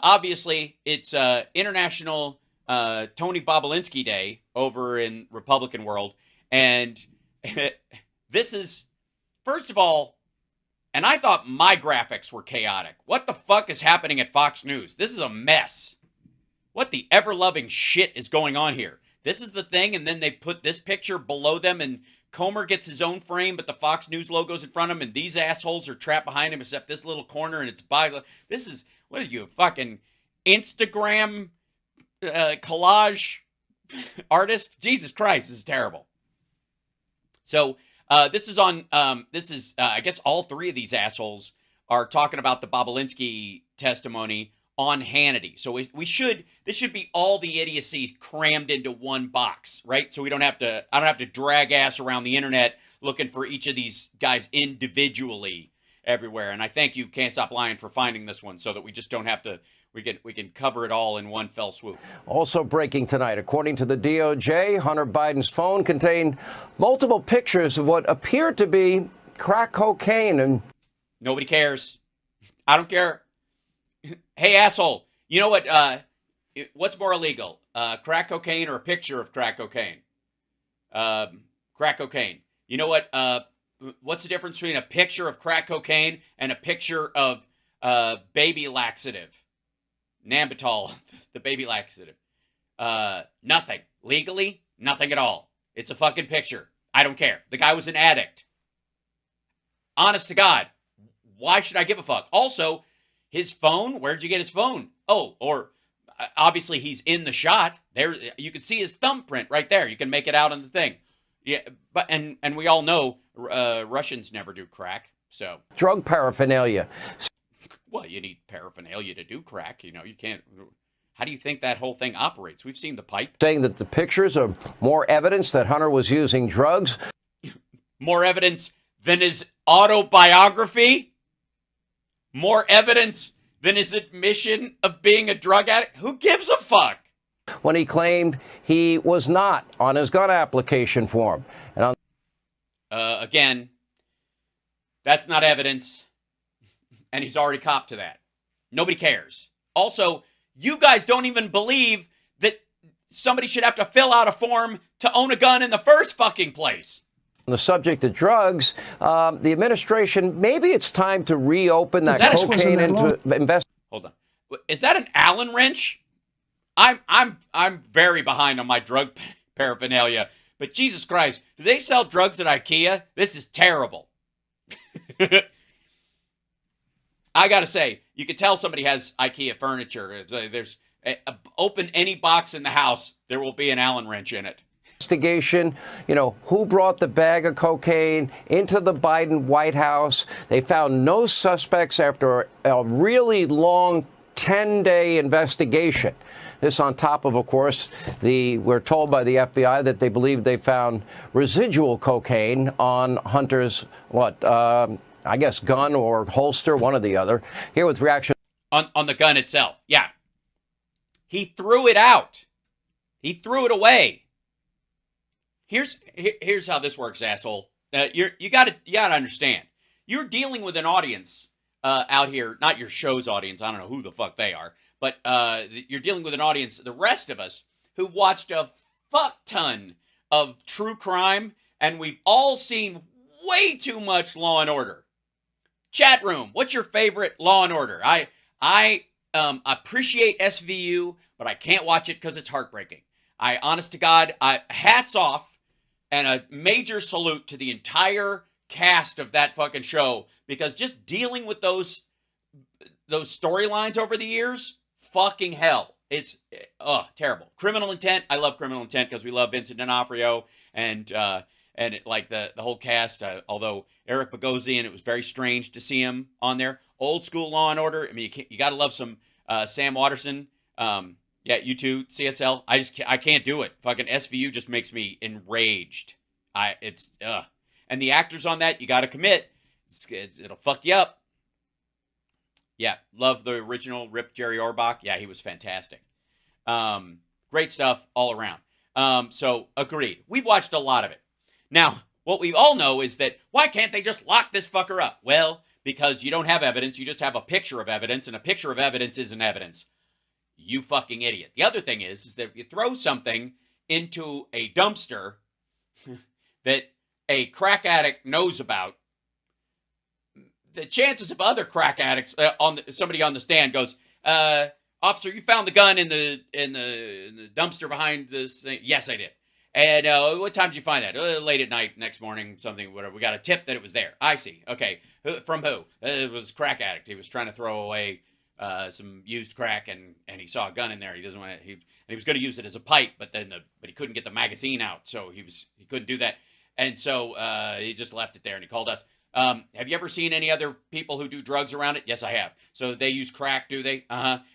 obviously, it's International Tony Bobulinski Day over in Republican world. And this is, first of all, and I thought my graphics were chaotic. What the fuck is happening at Fox News? This is a mess. What the ever-loving shit is going on here? This is the thing, and then they put this picture below them, and Comer gets his own frame, but the Fox News logo's in front of him, and these assholes are trapped behind him, except this little corner, and it's by... This is... What are you, fucking Instagram collage artist? Jesus Christ, this is terrible. So, this is on... I guess all three of these assholes are talking about the Bobulinski testimony on Hannity. So this should be all the idiocy crammed into one box, right? So I don't have to drag ass around the internet looking for each of these guys individually everywhere. And I thank you, Can't Stop Lying, for finding this one so that we just don't have to, we can cover it all in one fell swoop. Also breaking tonight, according to the DOJ, Hunter Biden's phone contained multiple pictures of what appeared to be crack cocaine. And nobody cares. I don't care. Hey, asshole, you know what? What's more illegal? Crack cocaine or a picture of crack cocaine? Crack cocaine. You know what? What's the difference between a picture of crack cocaine and a picture of baby laxative? Nambitol, the baby laxative. Nothing. Legally, nothing at all. It's a fucking picture. I don't care. The guy was an addict. Honest to God. Why should I give a fuck? Also, his phone, where'd you get his phone? Oh, or obviously he's in the shot. There, you can see his thumbprint right there. You can make it out on the thing. Yeah, but and we all know Russians never do crack. So drug paraphernalia. Well, you need paraphernalia to do crack. You know, you can't. How do you think that whole thing operates? We've seen the pipe. Saying that the pictures are more evidence that Hunter was using drugs. More evidence than his autobiography. More evidence than his admission of being a drug addict? Who gives a fuck? When he claimed he was not on his gun application form. And again, that's not evidence. And he's already copped to that. Nobody cares. Also, you guys don't even believe that somebody should have to fill out a form to own a gun in the first fucking place. On the subject of drugs, the administration, maybe it's time to reopen that cocaine into invest. Hold on. Is that an Allen wrench? I'm very behind on my drug paraphernalia, but Jesus Christ, do they sell drugs at IKEA? This is terrible. I gotta say, you could tell somebody has IKEA furniture. There's open any box in the house, there will be an Allen wrench in it. Investigation, who brought the bag of cocaine into the Biden White House. They found no suspects after a really long 10-day investigation. This on top of course, we're told by the FBI that they believe they found residual cocaine on Hunter's, I guess gun or holster, one or the other. Here with reaction. On the gun itself, yeah. He threw it out. He threw it away. Here's how this works, asshole. You gotta understand. You're dealing with an audience out here, not your show's audience. I don't know who the fuck they are, but you're dealing with an audience, the rest of us, who watched a fuck ton of true crime, and we've all seen way too much Law and Order. Chat room, what's your favorite Law and Order? I appreciate SVU, but I can't watch it because it's heartbreaking. Honest to God, hats off. And a major salute to the entire cast of that fucking show, because just dealing with those storylines over the years, fucking hell. It's terrible. Criminal Intent. I love Criminal Intent because we love Vincent D'Onofrio and the whole cast. Although Eric Bogosian, it was very strange to see him on there. Old school Law and Order. I mean, you got to love some Sam Waterston. Yeah, you too, CSL. I can't do it. Fucking SVU just makes me enraged. And the actors on that, you got to commit. It'll fuck you up. Yeah, love the original Rip Jerry Orbach. Yeah, he was fantastic. Great stuff all around. So agreed. We've watched a lot of it. Now, what we all know is that why can't they just lock this fucker up? Well, because you don't have evidence. You just have a picture of evidence, and a picture of evidence isn't evidence. You fucking idiot. The other thing is that if you throw something into a dumpster that a crack addict knows about, the chances of other crack addicts somebody on the stand goes, officer, you found the gun in the dumpster behind this thing. Yes, I did. And what time did you find that? Late at night, next morning, something, whatever. We got a tip that it was there. I see. Okay. From who? It was crack addict. He was trying to throw away some used crack, and he saw a gun in there. He doesn't want to. He was going to use it as a pipe, but he couldn't get the magazine out, so he couldn't do that, and so he just left it there. And he called us. Have you ever seen any other people who do drugs around it? Yes, I have. So they use crack, do they?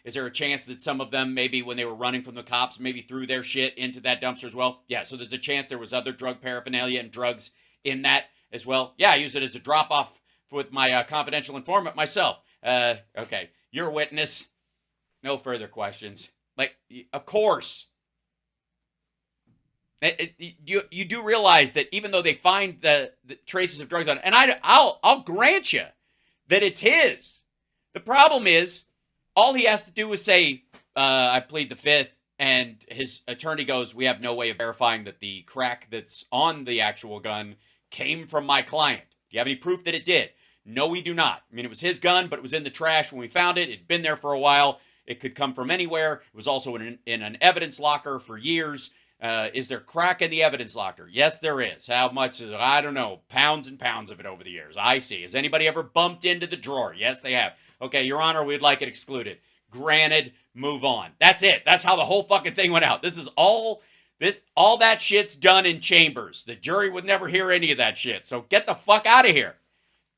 Is there a chance that some of them, maybe when they were running from the cops, maybe threw their shit into that dumpster as well? Yeah, so there's a chance there was other drug paraphernalia and drugs in that as well. Yeah, I use it as a drop-off with my confidential informant myself. Okay, you're a witness. No further questions. Like, of course. You do realize that even though they find the traces of drugs on it, and I'll grant you that it's his. The problem is, all he has to do is say, I plead the fifth, and his attorney goes, we have no way of verifying that the crack that's on the actual gun came from my client. Do you have any proof that it did? No, we do not. I mean, it was his gun, but it was in the trash when we found it. It'd been there for a while. It could come from anywhere. It was also in an evidence locker for years. Is there crack in the evidence locker? Yes, there is. How much is it? I don't know. Pounds and pounds of it over the years. I see. Has anybody ever bumped into the drawer? Yes, they have. Okay, Your Honor, we'd like it excluded. Granted, move on. That's it. That's how the whole fucking thing went out. All that shit's done in chambers. The jury would never hear any of that shit. So get the fuck out of here.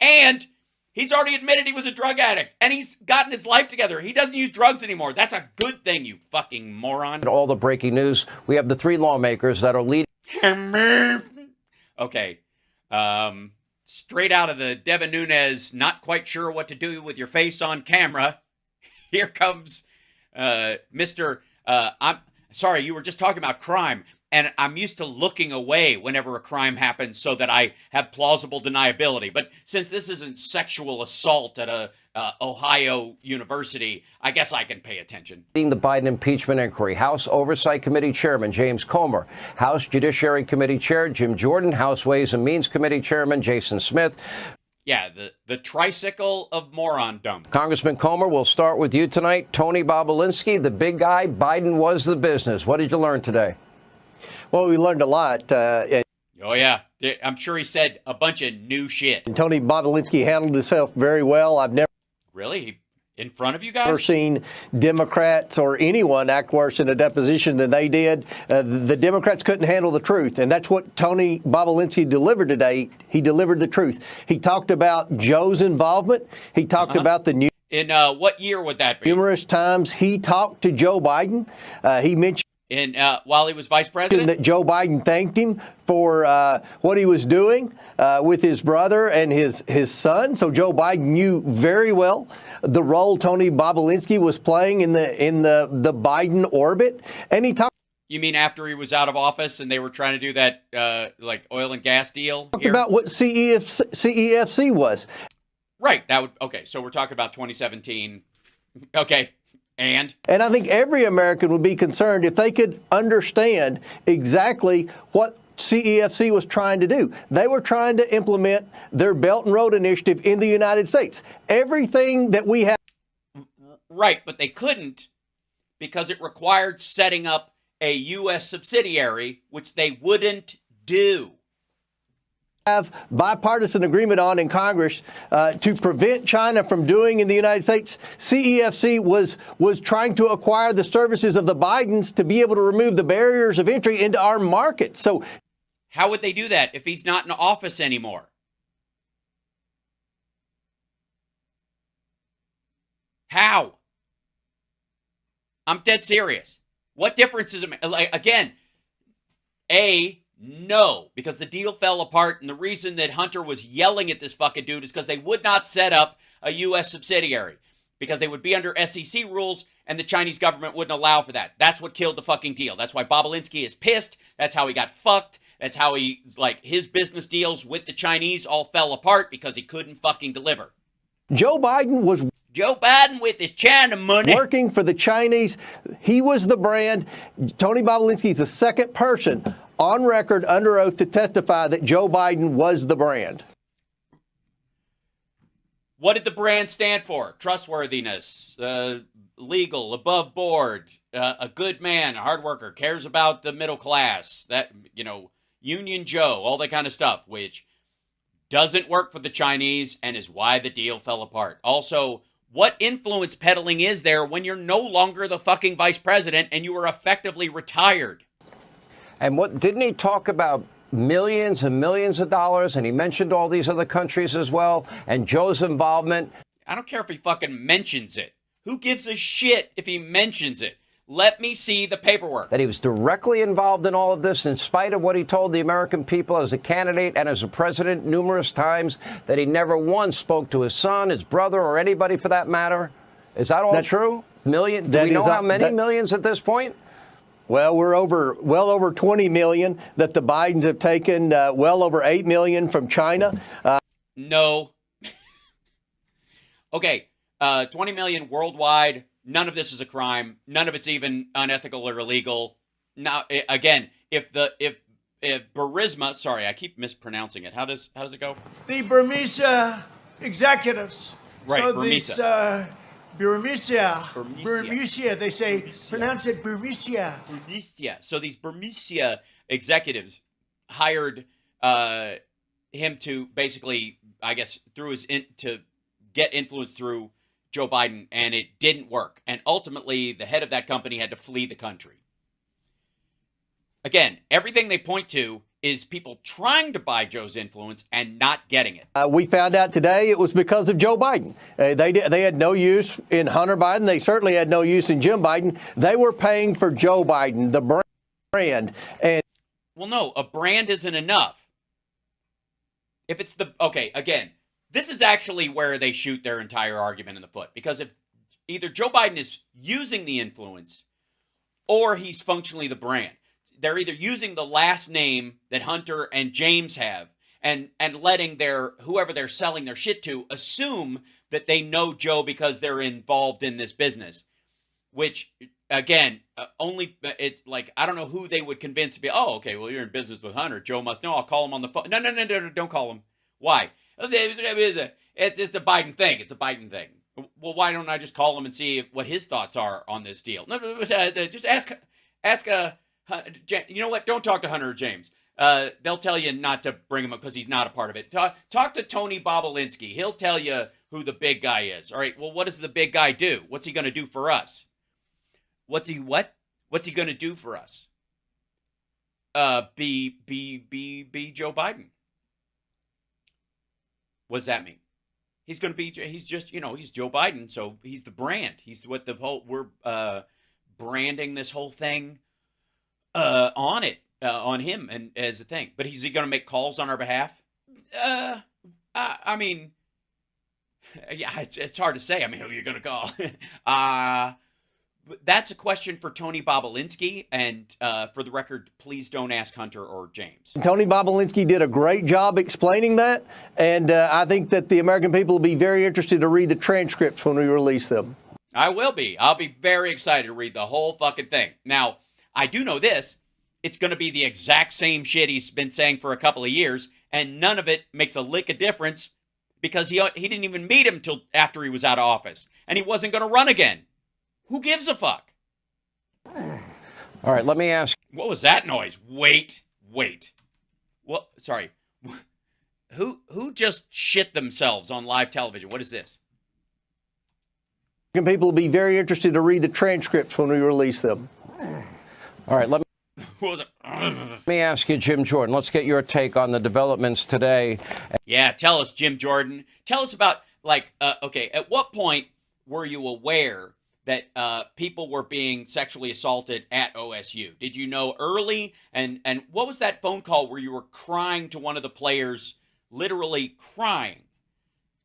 And he's already admitted he was a drug addict, and he's gotten his life together. He doesn't use drugs anymore. That's a good thing, you fucking moron. All the breaking news. We have the three lawmakers that are leading. Okay. Straight out of the Devin Nunes, not quite sure what to do with your face on camera. Here comes Mr. I'm sorry, you were just talking about crime. And I'm used to looking away whenever a crime happens so that I have plausible deniability. But since this isn't sexual assault at a Ohio university, I guess I can pay attention. The Biden impeachment inquiry. House Oversight Committee Chairman James Comer, House Judiciary Committee Chair Jim Jordan, House Ways and Means Committee Chairman Jason Smith. Yeah, the tricycle of morondom. Congressman Comer, we'll start with you tonight. Tony Bobulinski, the big guy. Biden was the business. What did you learn today? Well, we learned a lot. Oh, yeah. I'm sure he said a bunch of new shit. Tony Bobulinski handled himself very well. I've never Really? In front of you guys? seen Democrats or anyone act worse in a deposition than they did. The Democrats couldn't handle the truth, and that's what Tony Bobulinski delivered today. He delivered the truth. He talked about Joe's involvement. He talked about the new. In what year would that be? Numerous times he talked to Joe Biden. He mentioned. While he was vice president? That Joe Biden thanked him for what he was doing with his brother and his son. So Joe Biden knew very well the role Tony Bobulinski was playing in the Biden orbit. And he talked. You mean after he was out of office and they were trying to do that like oil and gas deal? Talked about what CEFC was. Right. Okay. So we're talking about 2017. Okay. And I think every American would be concerned if they could understand exactly what CEFC was trying to do. They were trying to implement their Belt and Road Initiative in the United States. Everything that we have. Right, but they couldn't because it required setting up a U.S. subsidiary, which they wouldn't do. Have bipartisan agreement on in Congress to prevent China from doing in the United States. CEFC was trying to acquire the services of the Bidens to be able to remove the barriers of entry into our market. So how would they do that if he's not in office anymore? How? I'm dead serious. What difference does it make? Like, again, no, because the deal fell apart, and the reason that Hunter was yelling at this fucking dude is because they would not set up a U.S. subsidiary, because they would be under SEC rules, and the Chinese government wouldn't allow for that. That's what killed the fucking deal. That's why Bobulinski is pissed. That's how he got fucked. That's how his business deals with the Chinese all fell apart, because he couldn't fucking deliver. Joe Biden was Joe Biden with his China money. Working for the Chinese. He was the brand. Tony Bobulinski is the second person on record under oath to testify that Joe Biden was the brand. What did the brand stand for? Trustworthiness, legal, above board, a good man, a hard worker, cares about the middle class, that, you know, Union Joe, all that kind of stuff, which doesn't work for the Chinese and is why the deal fell apart. Also, what influence peddling is there when you're no longer the fucking vice president and you are effectively retired? And what didn't he talk about? Millions and millions of dollars, and he mentioned all these other countries as well, and Joe's involvement. I don't care if he fucking mentions it. Who gives a shit if he mentions it? Let me see the paperwork. That he was directly involved in all of this, in spite of what he told the American people as a candidate and as a president numerous times, that he never once spoke to his son, his brother, or anybody for that matter. Is that all true? Do we know how many millions at this point? Well, we're well over 20 million that the Bidens have taken, well over 8 million from China. No. Okay, 20 million worldwide. None of this is a crime. None of it's even unethical or illegal. Now, again, if Burisma, sorry, I keep mispronouncing it. How does it go? The Burmese executives. Right, so Burmese. Burmese, they say, pronounce it Burmese. Burmese. So these Burmese executives hired him to basically, I guess, to get influence through Joe Biden, and it didn't work. And ultimately, the head of that company had to flee the country. Again, everything they point to is people trying to buy Joe's influence and not getting it. We found out today it was because of Joe Biden. They had no use in Hunter Biden. They certainly had no use in Jim Biden. They were paying for Joe Biden, the brand. And well, no, a brand isn't enough. If it's okay, again, this is actually where they shoot their entire argument in the foot. Because if either Joe Biden is using the influence or he's functionally the brand. They're either using the last name that Hunter and James have and letting whoever they're selling their shit to assume that they know Joe because they're involved in this business. Which, again, it's like, I don't know who they would convince to be, oh, okay, well, you're in business with Hunter. Joe must know. I'll call him on the phone. No, don't call him. Why? It's a Biden thing. It's a Biden thing. Well, why don't I just call him and see what his thoughts are on this deal? No, just ask you know what? Don't talk to Hunter or James. They'll tell you not to bring him up because he's not a part of it. Talk to Tony Bobulinski. He'll tell you who the big guy is. All right, well, what does the big guy do? What's he going to do for us? What's he going to do for us? Be Joe Biden. What does that mean? He's going to be, he's just, he's Joe Biden, so he's the brand. He's what we're branding this whole thing on him and as a thing. But is he going to make calls on our behalf? I mean, yeah, it's hard to say. I mean, who are you going to call? That's a question for Tony Bobulinski. And for the record, please don't ask Hunter or James. Tony Bobulinski did a great job explaining that. And I think that the American people will be very interested to read the transcripts when we release them. I will be. I'll be very excited to read the whole fucking thing. Now, I do know this. It's going to be the exact same shit he's been saying for a couple of years, and none of it makes a lick of difference because he didn't even meet him till after he was out of office, and he wasn't going to run again. Who gives a fuck? All right, let me ask. What was that noise? Wait. Well, sorry. Who just shit themselves on live television? What is this? People will be very interested to read the transcripts when we release them. All right, let me ask you, Jim Jordan. Let's get your take on the developments today. Yeah, tell us, Jim Jordan. Tell us about, okay, at what point were you aware that people were being sexually assaulted at OSU? Did you know early? And what was that phone call where you were crying to one of the players, literally crying,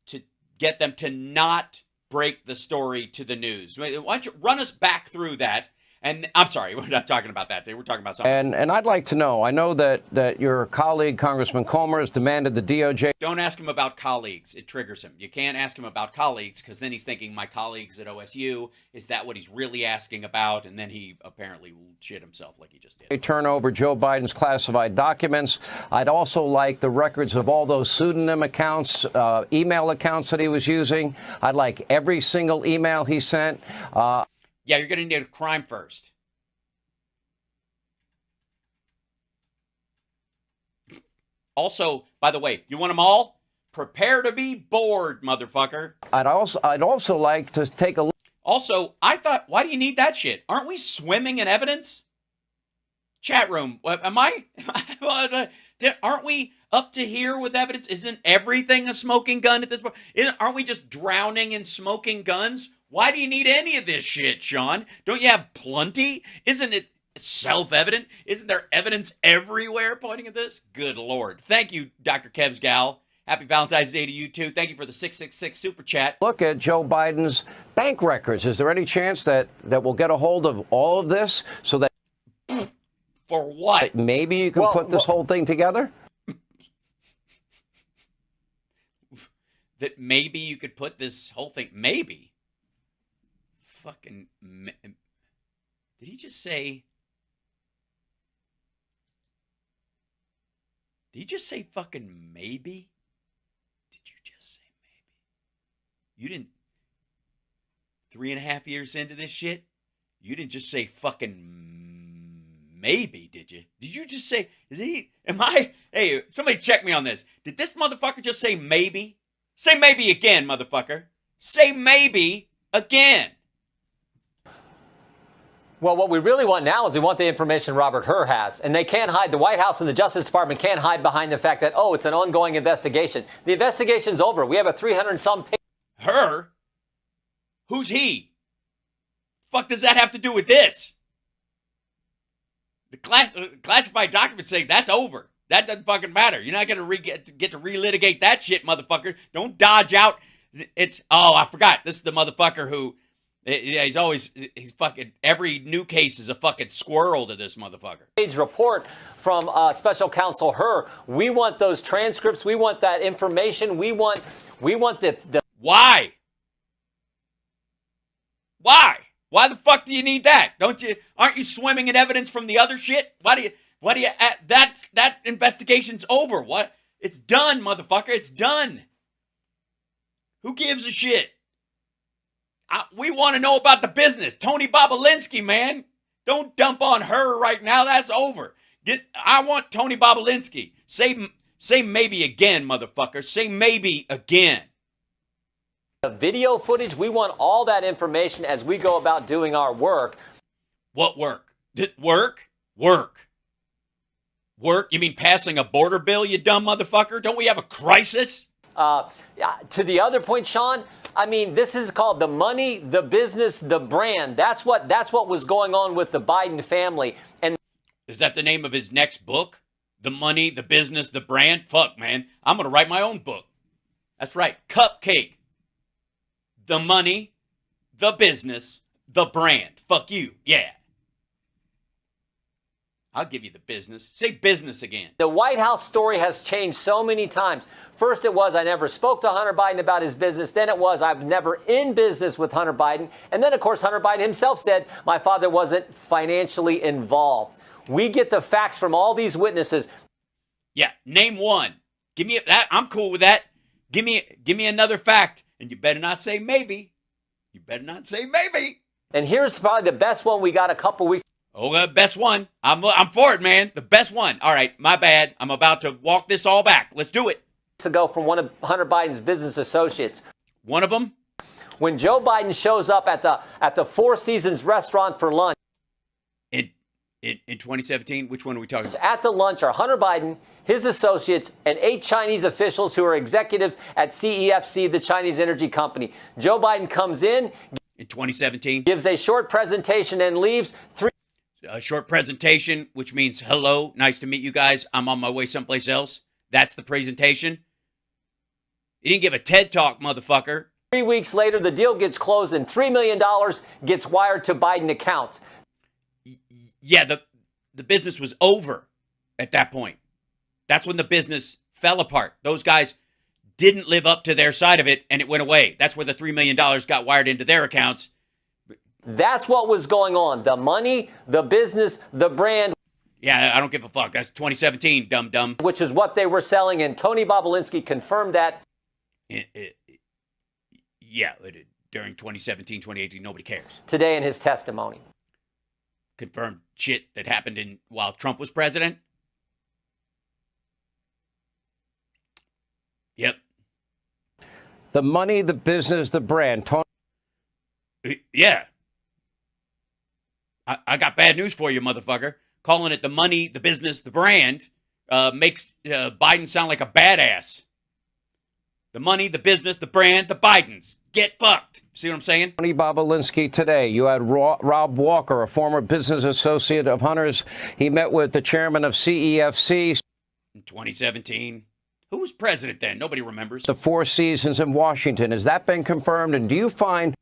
to get them to not break the story to the news? Why don't you run us back through that? And I'm sorry, we're not talking about that. We're talking about something. And I'd like to know, I know that your colleague, Congressman Comer, has demanded the DOJ. Don't ask him about colleagues. It triggers him. You can't ask him about colleagues because then he's thinking my colleagues at OSU. Is that what he's really asking about? And then he apparently will shit himself like he just did. Turn over Joe Biden's classified documents. I'd also like the records of all those pseudonym accounts, email accounts that he was using. I'd like every single email he sent. Yeah, you're going to need a crime first. Also, by the way, you want them all? Prepare to be bored, motherfucker. I'd also like to take a look. Also, I thought, why do you need that shit? Aren't we swimming in evidence? Chat room, aren't we up to here with evidence? Isn't everything a smoking gun at this point? Aren't we just drowning in smoking guns? Why do you need any of this shit, Sean? Don't you have plenty? Isn't it self-evident? Isn't there evidence everywhere pointing at this? Good Lord. Thank you, Dr. Kev's gal. Happy Valentine's Day to you, too. Thank you for the 666 Super Chat. Look at Joe Biden's bank records. Is there any chance that we'll get a hold of all of this so that... For what? Maybe you can put this whole thing together? That maybe you could put this whole thing... Maybe. Fucking... Did he just say... Did he just say fucking maybe? Did you just say maybe? You didn't... 3.5 years into this shit? You didn't just say fucking maybe, did you? Did you just say... Hey, somebody check me on this. Did this motherfucker just say maybe? Say maybe again, motherfucker. Say maybe again. Well, what we really want now is we want the information Robert Hur has. And they can't hide, the White House and the Justice Department can't hide behind the fact that, oh, it's an ongoing investigation. The investigation's over. We have a 300-some page. Her? Who's he? Fuck does that have to do with this? The classified documents say that's over. That doesn't fucking matter. You're not going to get to relitigate that shit, motherfucker. Don't dodge out. Oh, I forgot. This is the motherfucker who... Yeah, he's fucking, every new case is a fucking squirrel to this motherfucker. Page report from Special Counsel Hur. We want those transcripts. We want that information. We want the... Why? Why? Why the fuck do you need that? Aren't you swimming in evidence from the other shit? That investigation's over. What? It's done, motherfucker. It's done. Who gives a shit? We want to know about the business. Tony Bobolinsky, man. Don't dump on her right now. That's over. I want Tony Bobolinsky. Say maybe again, motherfucker. Say maybe again. The video footage, we want all that information as we go about doing our work. What work? Work? You mean passing a border bill, you dumb motherfucker? Don't we have a crisis? To the other point, Sean, I mean, this is called the money, the business, the brand. That's what was going on with the Biden family. And is that the name of his next book? The money, the business, the brand? Fuck, man. I'm going to write my own book. That's right. Cupcake. The money, the business, the brand. Fuck you. Yeah. I'll give you the business. Say business again. The White House story has changed so many times. First it was I never spoke to Hunter Biden about his business. Then it was I'm never in business with Hunter Biden. And then, of course, Hunter Biden himself said my father wasn't financially involved. We get the facts from all these witnesses. Yeah, name one. Give me that. I'm cool with that. Give me another fact. And you better not say maybe. You better not say maybe. And here's probably the best one we got a couple weeks. Oh, best one. I'm for it, man. The best one. All right, my bad. I'm about to walk this all back. Let's do it. Ago from one of Hunter Biden's business associates. One of them? When Joe Biden shows up at the Four Seasons restaurant for lunch. In 2017, which one are we talking about? At the lunch are Hunter Biden, his associates, and 8 Chinese officials who are executives at CEFC, the Chinese energy company. Joe Biden comes in 2017, gives a short presentation and leaves. A short presentation, which means hello, nice to meet you guys. I'm on my way someplace else. That's the presentation. You didn't give a TED Talk, motherfucker. 3 weeks later, the deal gets closed and $3 million gets wired to Biden accounts. Yeah, the business was over at that point. That's when the business fell apart. Those guys didn't live up to their side of it, and it went away. That's where the $3 million got wired into their accounts. That's what was going on. The money, the business, the brand. Yeah, I don't give a fuck. That's 2017, dumb. Which is what they were selling, and Tony Bobulinski confirmed that. During 2017, 2018, nobody cares. Today in his testimony. Confirmed shit that happened while Trump was president. Yep. The money, the business, the brand. Tony. Yeah. I got bad news for you, motherfucker. Calling it the money, the business, the brand makes Biden sound like a badass. The money, the business, the brand, the Bidens. Get fucked. See what I'm saying? Tony Bobulinski today. You had Rob Walker, a former business associate of Hunter's. He met with the chairman of CEFC. In 2017. Who was president then? Nobody remembers. The Four Seasons in Washington. Has that been confirmed? And do you find...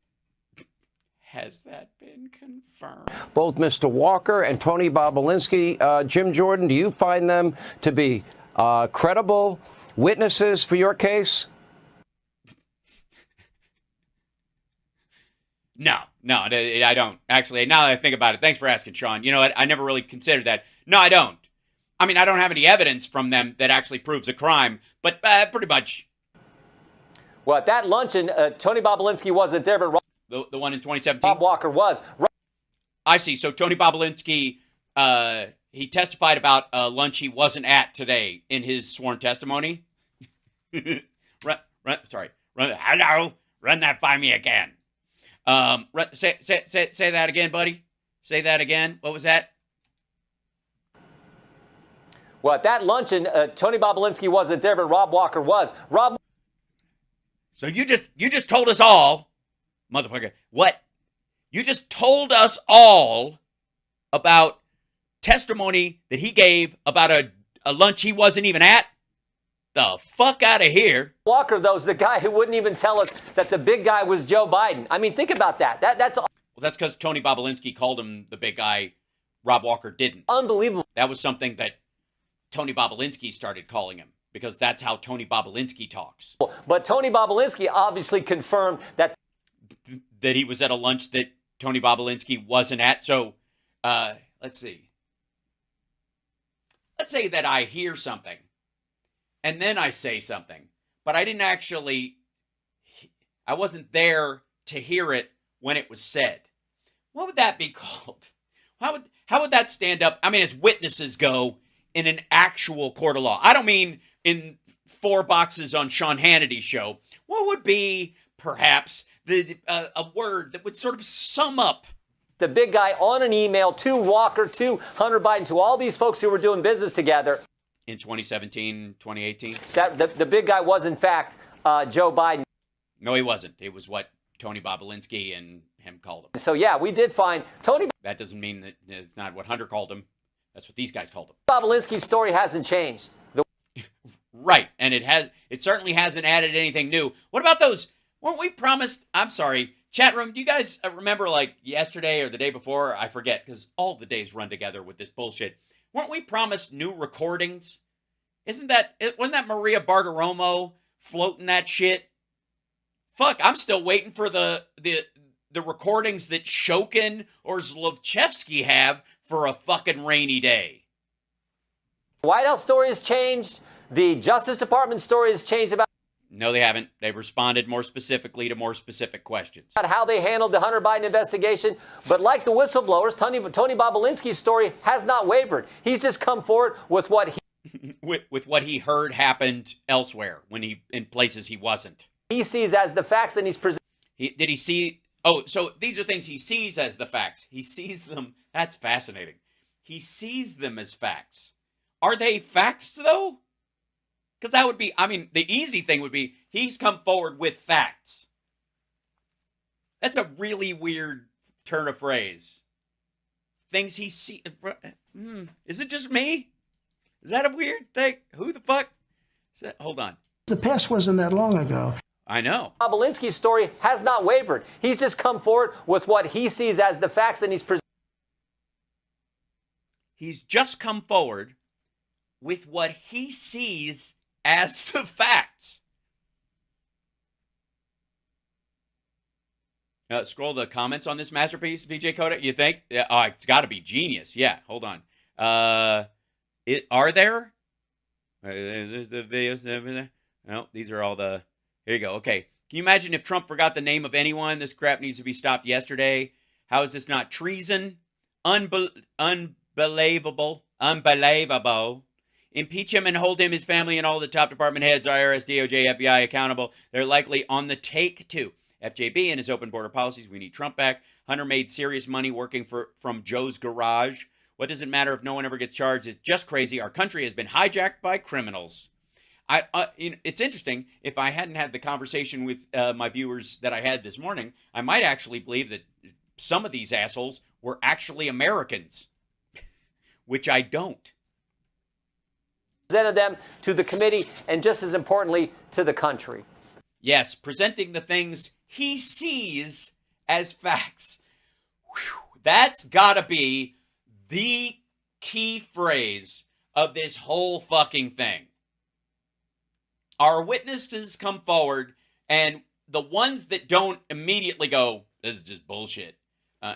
Has that been confirmed? Both Mr. Walker and Tony Bobulinski, Jim Jordan, do you find them to be credible witnesses for your case? No, I don't. Actually, now that I think about it, thanks for asking, Sean. You know what? I never really considered that. No, I don't. I mean, I don't have any evidence from them that actually proves a crime, but pretty much. Well, at that luncheon, Tony Bobulinski wasn't there, but the one in 2017? Rob Walker was. I see. So Tony Bobulinski, he testified about a lunch he wasn't at today in his sworn testimony. Run that by me again. Say that again, buddy. Say that again. What was that? Well, at that luncheon, Tony Bobulinski wasn't there, but Rob Walker was. So you just told us all, motherfucker, what? You just told us all about testimony that he gave about a lunch he wasn't even at? The fuck out of here. Walker, though, is the guy who wouldn't even tell us that the big guy was Joe Biden. I mean, think about that. That's Well, that's because Tony Bobulinski called him the big guy. Rob Walker didn't. Unbelievable. That was something that Tony Bobulinski started calling him because that's how Tony Bobulinski talks. But Tony Bobulinski obviously confirmed that he was at a lunch that Tony Bobulinski wasn't at. So, let's see. Let's say that I hear something and then I say something, but I wasn't there to hear it when it was said. What would that be called? How would that stand up? I mean, as witnesses go in an actual court of law. I don't mean in 4 boxes on Sean Hannity's show. What would be perhaps a word that would sort of sum up the big guy on an email to Walker, to Hunter Biden, to all these folks who were doing business together in 2017, 2018? That the big guy was, in fact, Joe Biden. No, he wasn't. It was what Tony Bobulinski and him called him. So, yeah, we did find Tony. That doesn't mean that it's not what Hunter called him. That's what these guys called him. Bobulinski's story hasn't changed. Right, and it certainly hasn't added anything new. What about those? Weren't we promised? I'm sorry, chat room. Do you guys remember like yesterday or the day before? I forget because all the days run together with this bullshit. Weren't we promised new recordings? Wasn't that Maria Bartiromo floating that shit? Fuck, I'm still waiting for the recordings that Shokin or Zlochevsky have for a fucking rainy day. White House story has changed. The Justice Department story has changed about. No, they haven't. They've responded more specifically to more specific questions. How they handled the Hunter Biden investigation. But like the whistleblowers, Tony Bobulinski's story has not wavered. He's just come forward with what he... with what he heard happened elsewhere in places he wasn't. He sees as the facts and he's presenting. Did he see... Oh, so these are things he sees as the facts. He sees them... That's fascinating. He sees them as facts. Are they facts, though? Because that would be, I mean, the easy thing would be he's come forward with facts. That's a really weird turn of phrase. Things he sees. Is it just me? Is that a weird thing? Who the fuck? Hold on. The past wasn't that long ago. I know. Bobulinski's story has not wavered. He's just come forward with what he sees as the facts and he's presenting. He's just come forward with what he sees as the facts. Scroll the comments on this masterpiece, VJ Kodak. You think? Oh, it's got to be genius. Yeah, hold on. Are there? There's the videos. No, these are all the. Here you go. Okay. Can you imagine if Trump forgot the name of anyone? This crap needs to be stopped yesterday. How is this not treason? Unbelievable. Unbelievable. Impeach him and hold him, his family, and all the top department heads, IRS, DOJ, FBI, accountable. They're likely on the take, too. FJB and his open border policies. We need Trump back. Hunter made serious money working from Joe's garage. What does it matter if no one ever gets charged? It's just crazy. Our country has been hijacked by criminals. It's interesting. If I hadn't had the conversation with my viewers that I had this morning, I might actually believe that some of these assholes were actually Americans, which I don't. Presented them to the committee and, just as importantly, to the country. Yes, presenting the things he sees as facts. Whew, that's got to be the key phrase of this whole fucking thing. Our witnesses come forward, and the ones that don't immediately go, this is just bullshit.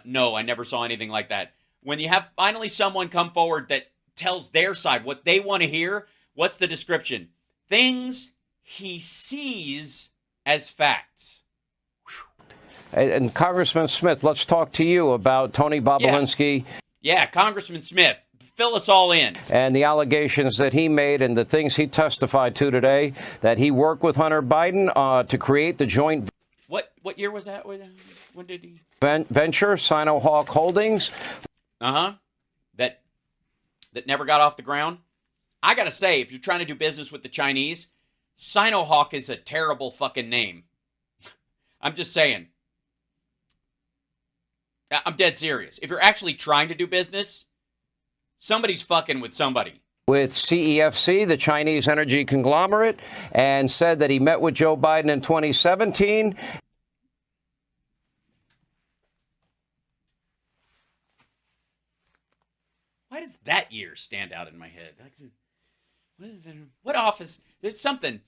No, I never saw anything like that. When you have finally someone come forward that tells their side what they want to hear, what's the description? Things he sees as facts. And Congressman Smith, let's talk to you about Tony Bobulinski. Yeah, Congressman Smith. Fill us all in. And the allegations that he made and the things he testified to today, that he worked with Hunter Biden to create the joint. What year was that? When did he? Venture, Sinohawk Holdings. That never got off the ground. I got to say, if you're trying to do business with the Chinese, Sinohawk is a terrible fucking name. I'm just saying. I'm dead serious. If you're actually trying to do business, somebody's fucking with somebody. With CEFC, the Chinese energy conglomerate, and said that he met with Joe Biden in 2017. Why does that year stand out in my head? What office? There's something.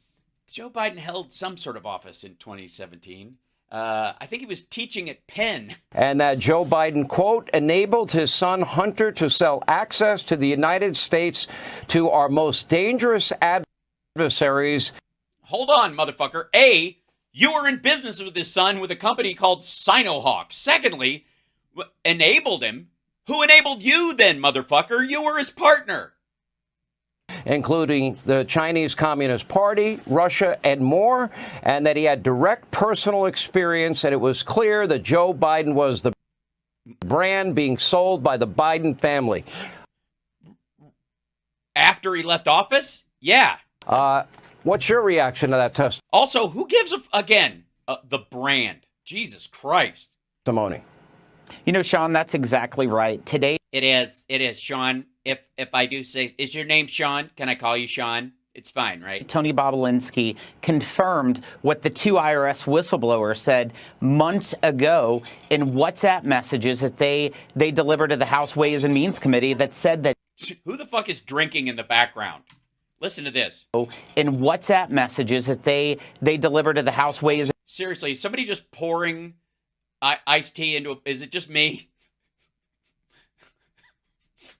Joe Biden held some sort of office in 2017. I think he was teaching at Penn. And that Joe Biden, quote, enabled his son Hunter to sell access to the United States to our most dangerous adversaries. Hold on, motherfucker. A, you were in business with his son with a company called Sinohawk. Secondly, enabled him. Who enabled you then, motherfucker? You were his partner. Including the Chinese Communist Party, Russia, and more, and that he had direct personal experience, and it was clear that Joe Biden was the brand being sold by the Biden family. After he left office? Yeah. What's your reaction to that testimony? Also, who gives the brand? Jesus Christ. Testimony. You know, Sean, that's exactly right. Today. It is, Sean. If I do say, is your name Sean? Can I call you Sean? It's fine, right? Tony Bobulinski confirmed what the two IRS whistleblowers said months ago in WhatsApp messages that they delivered to the House Ways and Means Committee that said that. Who the fuck is drinking in the background? Listen to this. In WhatsApp messages that they delivered to the House Ways. Seriously, is somebody just pouring iced tea into is it just me?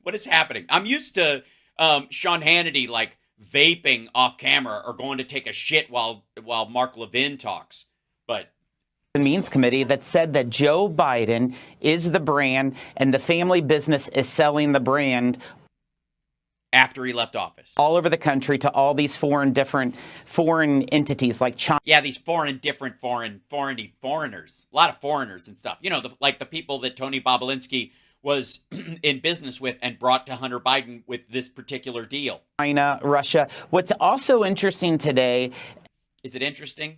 What is happening? I'm used to Sean Hannity like vaping off camera or going to take a shit while Mark Levin talks. But the Means Committee that said that Joe Biden is the brand and the family business is selling the brand after he left office all over the country to all these foreign entities like China. Yeah, these foreigners, a lot of foreigners and stuff. You know, like the people that Tony Bobulinski was in business with and brought to Hunter Biden with this particular deal. China, Russia. What's also interesting today. Is it interesting?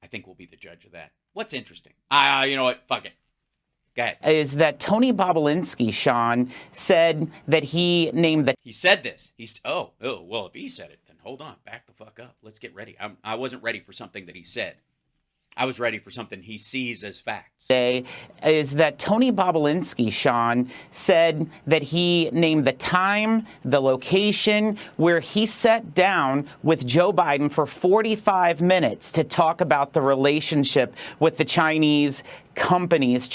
I think we'll be the judge of that. What's interesting? You know what? Fuck it. Go ahead. Is that Tony Bobulinski, Sean, said that he named the. He said this. Well, if he said it, then hold on. Back the fuck up. Let's get ready. I wasn't ready for something that he said. I was ready for something he sees as facts. Today is that Tony Bobulinski, Sean, said that he named the time, the location where he sat down with Joe Biden for 45 minutes to talk about the relationship with the Chinese companies.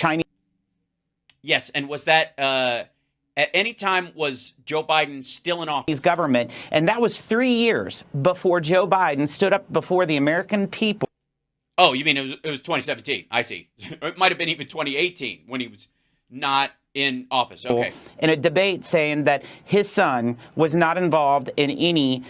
Yes, and was that at any time was Joe Biden still in office? Government, and that was 3 years before Joe Biden stood up before the American people. Oh, you mean it was 2017? I see. It might have been even 2018 when he was not in office. Okay. In a debate saying that his son was not involved in any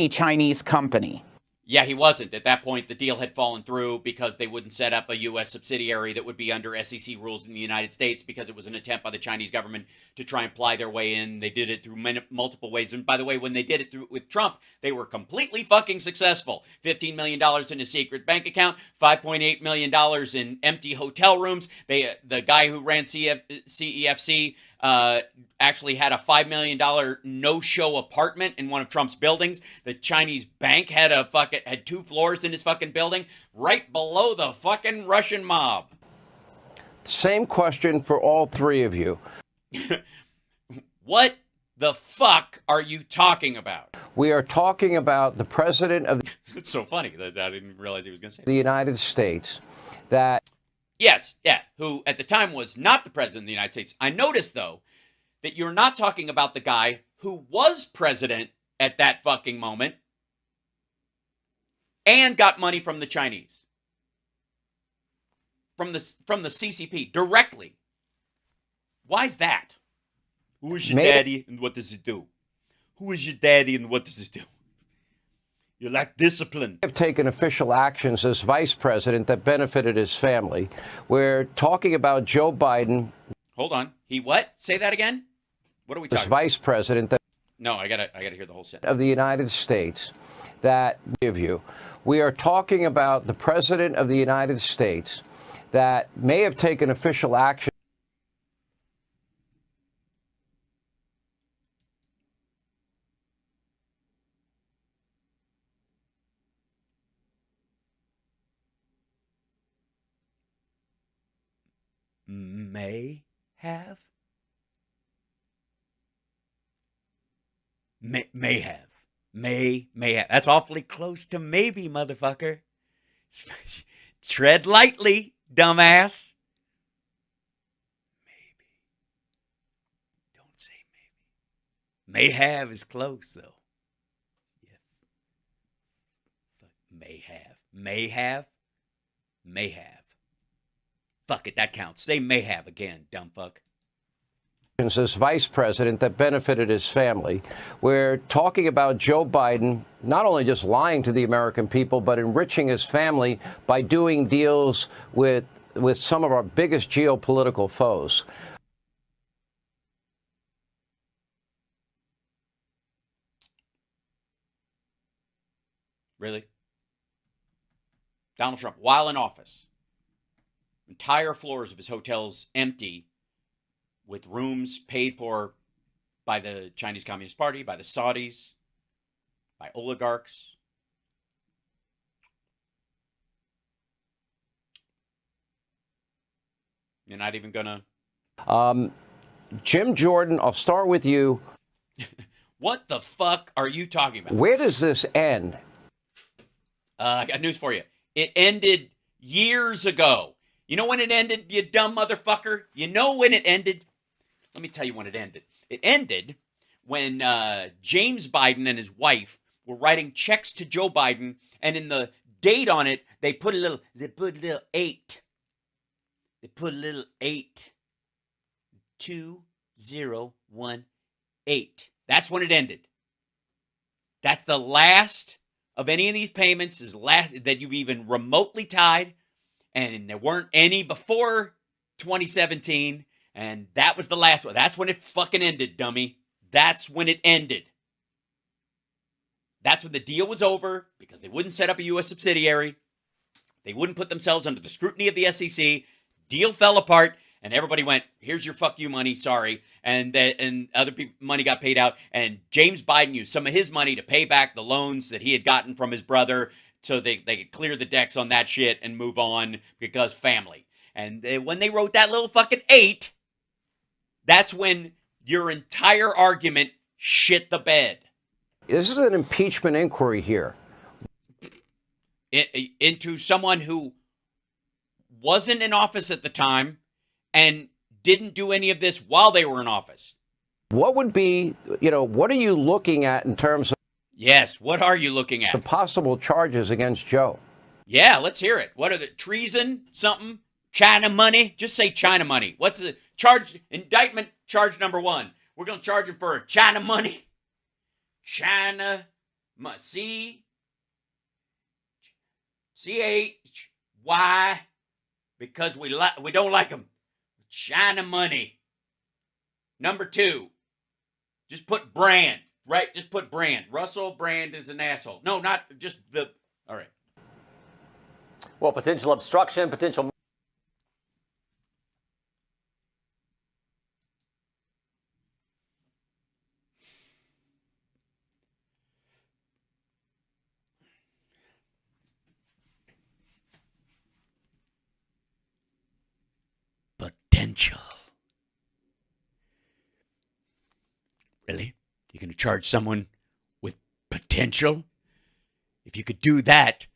Chinese company. Yeah, he wasn't. At that point, the deal had fallen through because they wouldn't set up a U.S. subsidiary that would be under SEC rules in the United States because it was an attempt by the Chinese government to try and ply their way in. They did it through multiple ways. And by the way, when they did it with Trump, they were completely fucking successful. $15 million in a secret bank account, $5.8 million in empty hotel rooms. The guy who ran CEFC actually had a $5 million no-show apartment in one of Trump's buildings. The Chinese bank had had 2 floors in his fucking building, right below the fucking Russian mob. Same question for all three of you. What the fuck are you talking about? We are talking about the president of It's so funny that I didn't realize he was going to say the that. United States that Yes, yeah, who at the time was not the president of the United States. I noticed, though, that you're not talking about the guy who was president at that fucking moment and got money from the Chinese. From the CCP directly. Why is that? Who is your daddy and what does it do? Who is your daddy and what does it do? You lack discipline. have taken official actions as vice president that benefited his family. We're talking about Joe Biden. Hold on. He what? Say that again? What are we As talking about? vice president No, I gotta hear the whole sentence. of the United States that give you. We are talking about the president of the United States that may have taken official action. May have? May have. May have. That's awfully close to maybe, motherfucker. Tread lightly, dumbass. Maybe. Don't say maybe. May have is close, though. Yeah. May have. May have. May have. Fuck it, that counts. Say may have again, dumb fuck. As vice president that benefited his family. We're talking about Joe Biden not only just lying to the American people, but enriching his family by doing deals with some of our biggest geopolitical foes. Really? Donald Trump, while in office, entire floors of his hotels empty, with rooms paid for by the Chinese Communist Party, by the Saudis, by oligarchs. You're not even gonna... Jim Jordan, I'll start with you. What the fuck are you talking about? Where does this end? I got news for you. It ended years ago. You know when it ended, you dumb motherfucker? You know when it ended? Let me tell you when it ended. It ended when James Biden and his wife were writing checks to Joe Biden, and in the date on it, they put a little 8. They put a little 8. 2018. That's when it ended. That's the last of any of these payments that you've even remotely tied. And there weren't any before 2017. And that was the last one. That's when it fucking ended, dummy. That's when it ended. That's when the deal was over because they wouldn't set up a U.S. subsidiary. They wouldn't put themselves under the scrutiny of the SEC. Deal fell apart. And everybody went, here's your fuck you money, sorry. And other people money got paid out. And James Biden used some of his money to pay back the loans that he had gotten from his brother so they could clear the decks on that shit and move on because family. And when they wrote that little fucking 8, that's when your entire argument shit the bed. This is an impeachment inquiry here. Into someone who wasn't in office at the time and didn't do any of this while they were in office. What would be, what are you looking at in terms of Yes, what are you looking at? the possible charges against Joe? Yeah, let's hear it. What are the treason, something, China money? Just say China money. What's the indictment charge number 1? We're going to charge him for China money. China, C-H-Y, because we don't like them. China money. Number 2, just put Brand, right? Just put Brand. Russell Brand is an asshole. No, not just the, all right. Well, potential obstruction, potential. Potential. Really? You're going to charge someone with potential? If you could do that,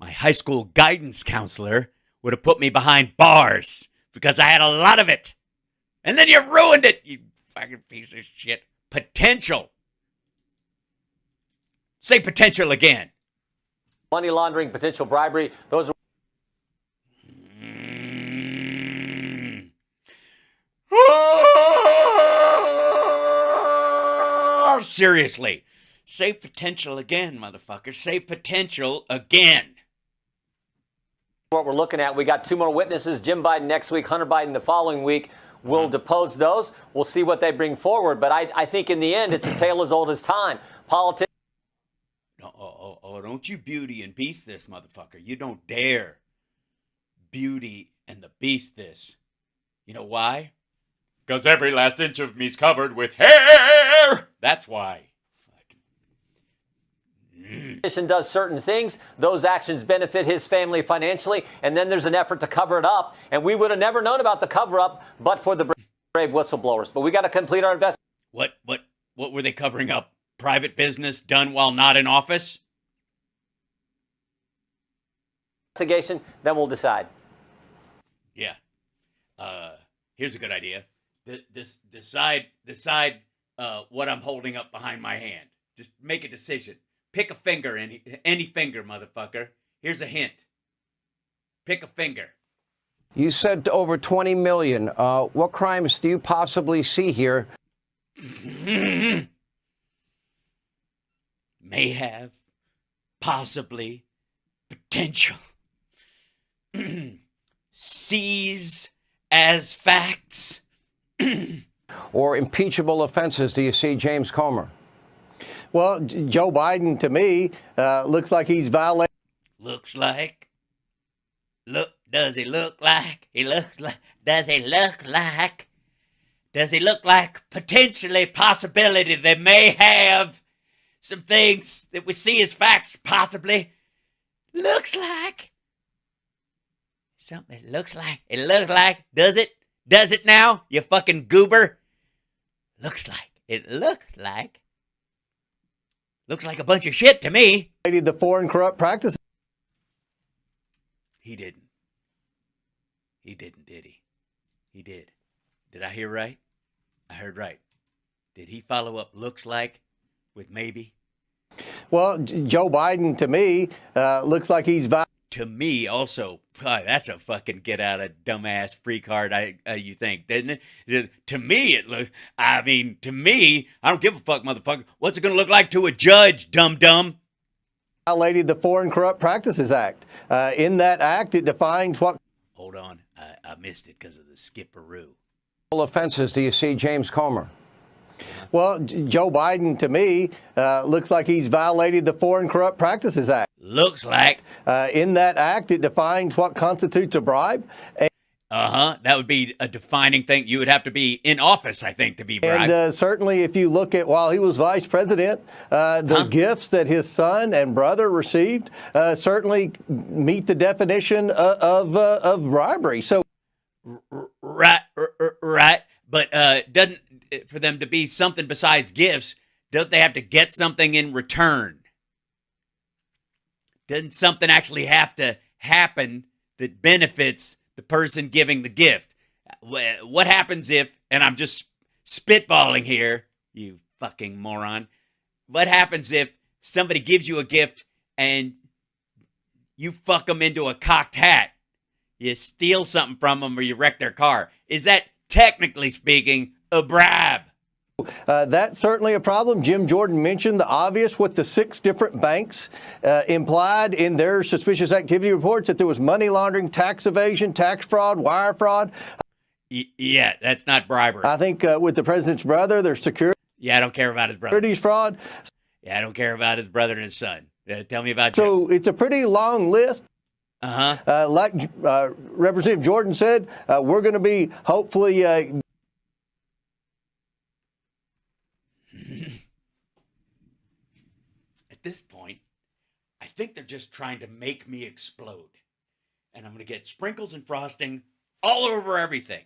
my high school guidance counselor would have put me behind bars because I had a lot of it. And then you ruined it, you fucking piece of shit. Potential. Say potential again. Money laundering, potential bribery, those are. Seriously. Say potential again, motherfucker. Say potential again. What we're looking at, we got 2 more witnesses, Jim Biden next week, Hunter Biden the following week. We'll depose those. We'll see what they bring forward. But I think in the end, it's a tale as old as time. Politics. Don't you Beauty and Beast this, motherfucker. You don't dare Beauty and the Beast this. You know why? Because every last inch of me's covered with hair. That's why. Does certain things, those actions benefit his family financially, and then there's an effort to cover it up. And we would have never known about the cover-up but for the brave whistleblowers. But we got to complete our investigation. What were they covering up? Private business done while not in office? Then we'll decide. Yeah. Here's a good idea. Decide what I'm holding up behind my hand. Just make a decision. Pick a finger, any finger, motherfucker. Here's a hint. Pick a finger. You said over 20 million. What crimes do you possibly see here? May have, possibly, potential. Seize as facts. Or impeachable offenses do you see James Comer? Well, Joe Biden, to me, looks like he's violating. Looks like. Does he look like? Does he look like? Does he look like potentially possibility they may have some things that we see as facts possibly? Looks like. Something looks like. It looks like. Does it? Does it now? You fucking goober. Looks like. It looks like. Looks like a bunch of shit to me. The foreign corrupt practices. He didn't. He didn't, did he? He did. Did I hear right? I heard right. Did he follow up looks like with maybe? Well, Joe Biden, to me, looks like he's to me also. God, that's a fucking get out of dumbass free card. You think, didn't it? To me, it look. I mean, to me, I don't give a fuck, motherfucker. What's it gonna look like to a judge, dum dum? Violated the Foreign Corrupt Practices Act. In that act, it defines what. Hold on, I missed it because of the skipperoo. What offenses do you see James Comer? Well, Joe Biden, to me, looks like he's violated the Foreign Corrupt Practices Act. Looks like. In that act, it defines what constitutes a bribe. That would be a defining thing. You would have to be in office, I think, to be bribed. And certainly, if you look at while he was vice president, the gifts that his son and brother received certainly meet the definition of bribery. So, right. But doesn't for them to be something besides gifts? Don't they have to get something in return? Doesn't something actually have to happen that benefits the person giving the gift? What happens if, and I'm just spitballing here, you fucking moron, what happens if somebody gives you a gift and you fuck them into a cocked hat? You steal something from them or you wreck their car. Is that, technically speaking, a bribe? That's certainly a problem. Jim Jordan mentioned the obvious with the 6 different banks implied in their suspicious activity reports that there was money laundering, tax evasion, tax fraud, wire fraud. Yeah, that's not bribery. I think with the president's brother, there's security. Yeah, I don't care about his brother. Securities fraud. Yeah, I don't care about his brother and his son. Tell me about So it's a pretty long list. Like Representative Jordan said, we're going to be hopefully At this point, I think they're just trying to make me explode. And I'm going to get sprinkles and frosting all over everything.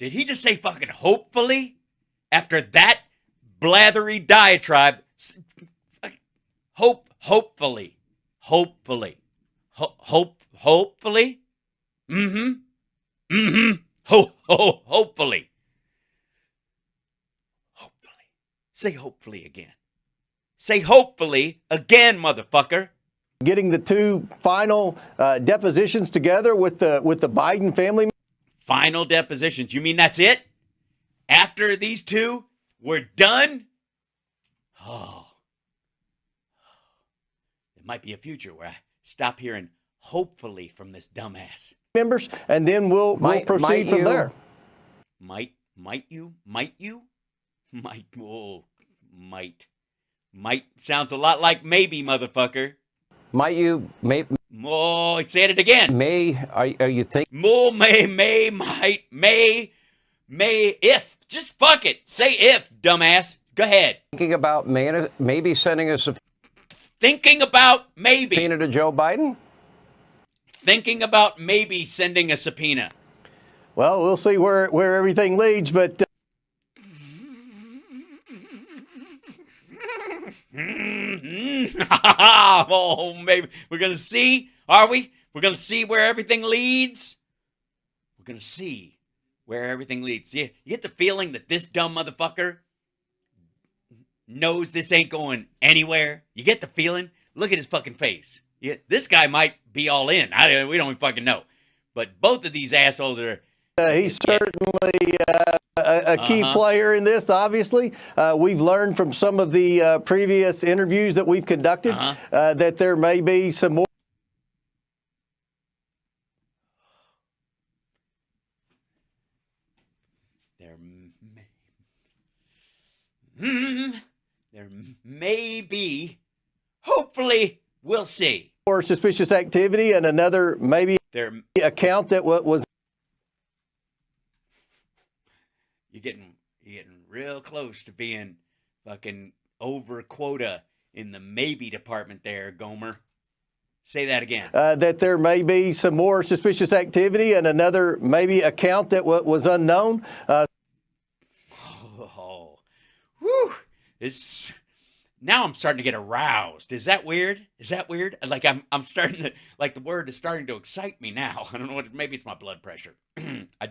Did he just say fucking hopefully? After that blathery diatribe, hopefully. Hopefully. Hopefully. Hopefully. Say hopefully again. Say hopefully again, motherfucker. getting the 2 final depositions together with the Biden family. Final depositions. You mean that's it? After these 2, we're done? Oh. There might be a future where I stop hearing hopefully from this dumbass. Members, and then we'll proceed from there. Might you? Might sounds a lot like maybe, motherfucker. Might you? Oh, say it again. Are you thinking? More, might, may, if. Just fuck it. Say if, dumbass. Go ahead. Thinking about maybe sending a subpoena Thinking about maybe. to Joe Biden? Thinking about maybe sending a subpoena. Well, we'll see where everything leads, but Oh, maybe we're gonna see. Are we? We're gonna see where everything leads. We're gonna see where everything leads. Yeah, you get the feeling that this dumb motherfucker knows this ain't going anywhere. You get the feeling. Look at his fucking face. Yeah, this guy might be all in. We don't even fucking know. But both of these assholes are. he's certainly a key player in this, obviously. We've learned from some of the previous interviews that we've conducted that there may be some more. There may be. Hopefully, we'll see. More suspicious activity and another maybe account that was. You're getting real close to being fucking over quota in the maybe department there, Gomer. Say that again. That there may be some more suspicious activity and another maybe account that was unknown. Whew. Now I'm starting to get aroused. Is that weird? Like I'm starting to, like the word is starting to excite me now. I don't know what, maybe it's my blood pressure. I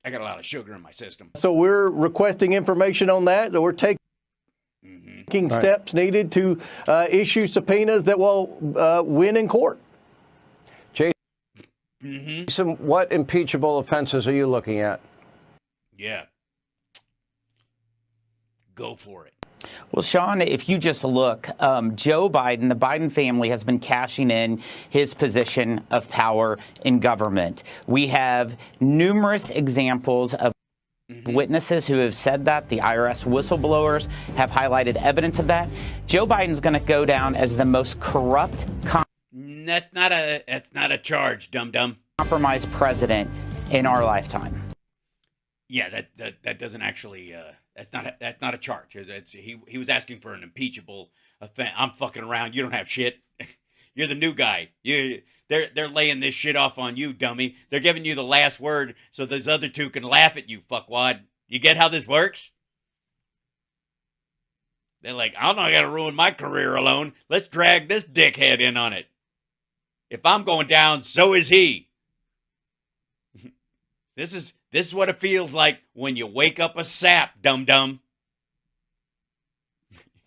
got a lot of sugar in my system. So we're requesting information on that. We're taking steps needed to issue subpoenas that will win in court. Jason, what impeachable offenses are you looking at? Yeah. Go for it. Well, Sean, if you just look, Joe Biden, the Biden family has been cashing in his position of power in government. We have numerous examples of witnesses who have said that. The IRS whistleblowers have highlighted evidence of that. Joe Biden's going to go down as the most corrupt. That's not a charge, dum-dum. compromised president in our lifetime. Yeah, that doesn't actually. That's not a charge. He was asking for an impeachable offense. I'm fucking around. You don't have shit. You're the new guy. They're laying this shit off on you, dummy. They're giving you the last word so those other two can laugh at you, fuckwad. You get how this works? They're like, I'm not gonna ruin my career alone. Let's drag this dickhead in on it. If I'm going down, so is he. This is what it feels like when you wake up a sap, dum-dum.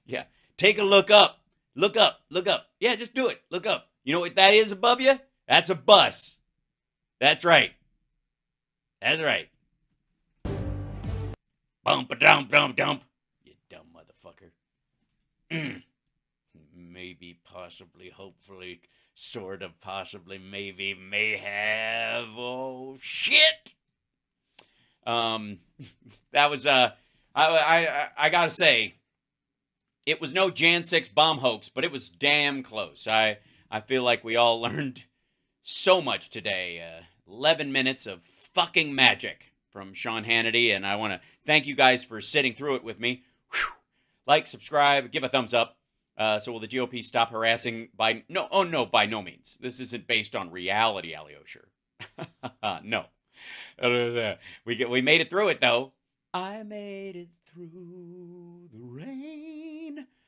Yeah, take a look up. Look up, look up. Yeah, just do it. Look up. You know what that is above you? That's a bus. That's right. That's right. Bump-a-dump-dump-dump. You dumb motherfucker. Maybe, possibly, hopefully, sort of, possibly, maybe, may have. Oh, shit. That was, I gotta say, it was no Jan 6 bomb hoax, but it was damn close. I feel like we all learned so much today. 11 minutes of fucking magic from Sean Hannity, and I want to thank you guys for sitting through it with me. Whew. Like, subscribe, give a thumbs up. So will the GOP stop harassing Biden? No, oh no, by no means. This isn't based on reality, Alyosher. No. We made it through it, though. I made it through the rain.